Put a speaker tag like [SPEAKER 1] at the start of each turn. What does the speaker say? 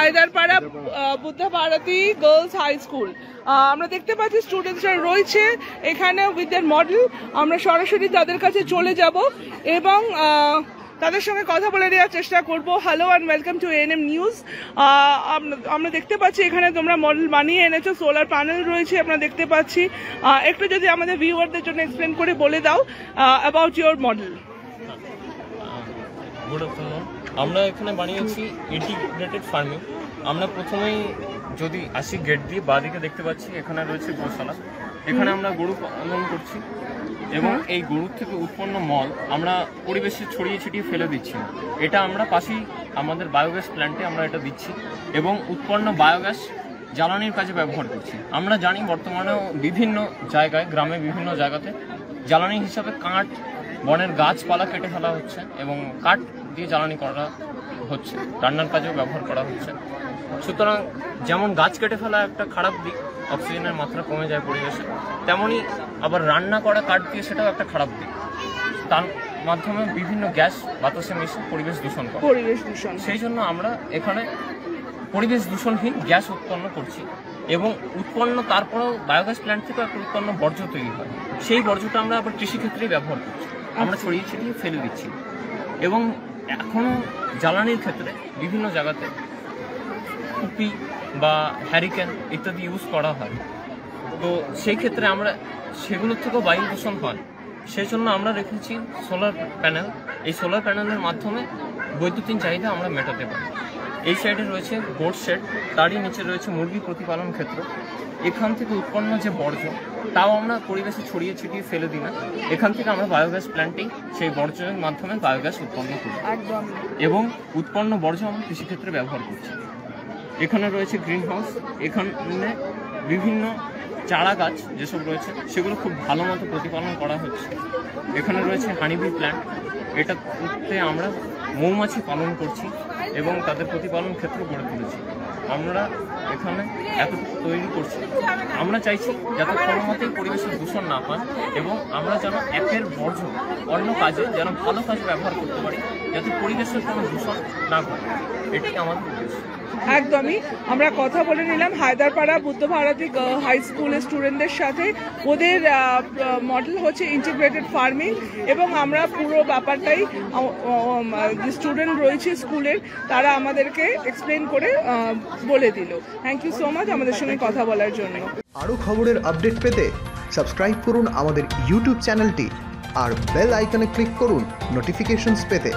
[SPEAKER 1] Haiderpara Buddha Bharati girls high school. আমরা দেখতে পাচ্ছি স্টুডেন্টসরা রয়েছে এখানে উইথ দেয়ার মডেল। আমরা সরাসরি তাদের কাছে চলে যাব এবং তাদের সঙ্গে কথা বলে দেওয়ার চেষ্টা করব। Hello and welcome to ANM news. আমরা দেখতে পাচ্ছি এখানে তোমরা মডেল বানিয়ে এনেছো, সোলার প্যানেল রয়েছে আমরা দেখতে পাচ্ছি। একটু যদি আমাদের ভিউয়ারদের জন্য এক্সপ্লেন করে বলে দাও about your model.
[SPEAKER 2] Good afternoon. আমরা এখানে বানিয়েছি ইন্টিগ্রেটেড ফার্মিং। আমরা প্রথমেই যদি আসি গেট দিয়ে বাঁদিকে দেখতে পাচ্ছি এখানে রয়েছে গোশালা। এখানে আমরা গরু পালন করছি এবং এই গরুর থেকে উৎপন্ন মল আমরা পরিবেশে ছড়িয়ে ছিটিয়ে ফেলে দিচ্ছি। এটা আমরা পাশেই আমাদের বায়োগ্যাস প্ল্যান্টে আমরা এটা দিচ্ছি এবং উৎপন্ন বায়োগ্যাস জ্বালানির কাজে ব্যবহার করছি। আমরা জানি বর্তমানেও বিভিন্ন জায়গায়, গ্রামে বিভিন্ন জায়গাতে জ্বালানি হিসাবে কাঠ, বনের গাছপালা কেটে ফেলা হচ্ছে এবং কাঠ দিয়ে জ্বালানি করা হচ্ছে, রান্নার কাজেও ব্যবহার করা হচ্ছে। সুতরাং যেমন গাছ কেটে ফেলা একটা খারাপ দিক, অক্সিজেনের মাত্রা কমে যায় পরিবেশে, তেমনই আবার রান্না করা কাঠ দিয়ে সেটাও একটা খারাপ দিক। তার মাধ্যমে বিভিন্ন গ্যাস বাতাসে মিশে পরিবেশ দূষণ করে। সেই জন্য আমরা এখানে পরিবেশ দূষণহীন গ্যাস উৎপন্ন করছি এবং উৎপন্ন তারপরেও বায়োগ্যাস প্ল্যান্ট থেকে একটা উৎপন্ন বর্জ্য তৈরি হয়। সেই বর্জ্যটা আমরা আবার কৃষিক্ষেত্রেই ব্যবহার করছি, আমরা ছড়িয়ে ছিটিয়ে ফেলে দিচ্ছি। এবং এখনও জ্বালানির ক্ষেত্রে বিভিন্ন জায়গাতে কুপি বা হ্যারিকেন ইত্যাদি ইউজ করা হয়। তো সেই ক্ষেত্রে আমরা সেগুলোর থেকেও বায়ু দূষণ হয়। সেই জন্য আমরা রেখেছি সোলার প্যানেল। এই সোলার প্যানেলের মাধ্যমে বৈদ্যুতিন চাহিদা আমরা মেটাতে পারি। এই সাইডে রয়েছে গোট শেড, তারই নিচে রয়েছে মুরগি প্রতিপালন ক্ষেত্র। এখান থেকে উৎপন্ন যে বর্জ্য তাও আমরা পরিবেশে ছড়িয়ে ছিটিয়ে ফেলে দিই না। এখান থেকে আমরা বায়োগ্যাস প্ল্যান্টেই সেই বর্জ্যের মাধ্যমে বায়োগ্যাস উৎপন্ন করি এবং উৎপন্ন বর্জ্য আমরা কৃষিক্ষেত্রে ব্যবহার করছি। এখানে রয়েছে গ্রিন হাউস। এখানে বিভিন্ন চারা গাছ যেসব রয়েছে সেগুলো খুব ভালো মতো প্রতিপালন করা হচ্ছে। এখানে রয়েছে হানিবি প্ল্যান্ট। এটাতে আমরা মৌমাছি পালন করছি এবং তাদের প্রতিপালন ক্ষেত্র গড়ে তুলেছি। আমরা এখানে এতটুকু তৈরি করছি। আমরা চাইছি যাতে কোনো মতেই পরিবেশের দূষণ না হয় এবং আমরা যেন একের বর্জ্য অন্য কাজে যেন ভালো কাজে ব্যবহার করতে পারি, যাতে পরিবেশের কোনো দূষণ না ঘটে। এটাই আমাদের উদ্দেশ্য।
[SPEAKER 1] একদমই আমরা কথা বলে নিলাম হায়দারপাড়া বুদ্ধ ভারতী হাই স্কুলের স্টুডেন্টদের সাথে। ওদের মডেল হচ্ছে ইন্টিগ্রেটেড ফার্মিং এবং আমরা পুরো ব্যাপারটাই যে স্টুডেন্ট রয়েছে স্কুলের তারা আমাদেরকে এক্সপ্লেন করে বলে দিল। থ্যাংক ইউ সো মাচ আমাদের সঙ্গে কথা বলার জন্য।
[SPEAKER 3] আরও খবরের আপডেট পেতে সাবস্ক্রাইব করুন আমাদের ইউটিউব চ্যানেলটি আর বেল আইকনে ক্লিক করুন নোটিফিকেশনস পেতে।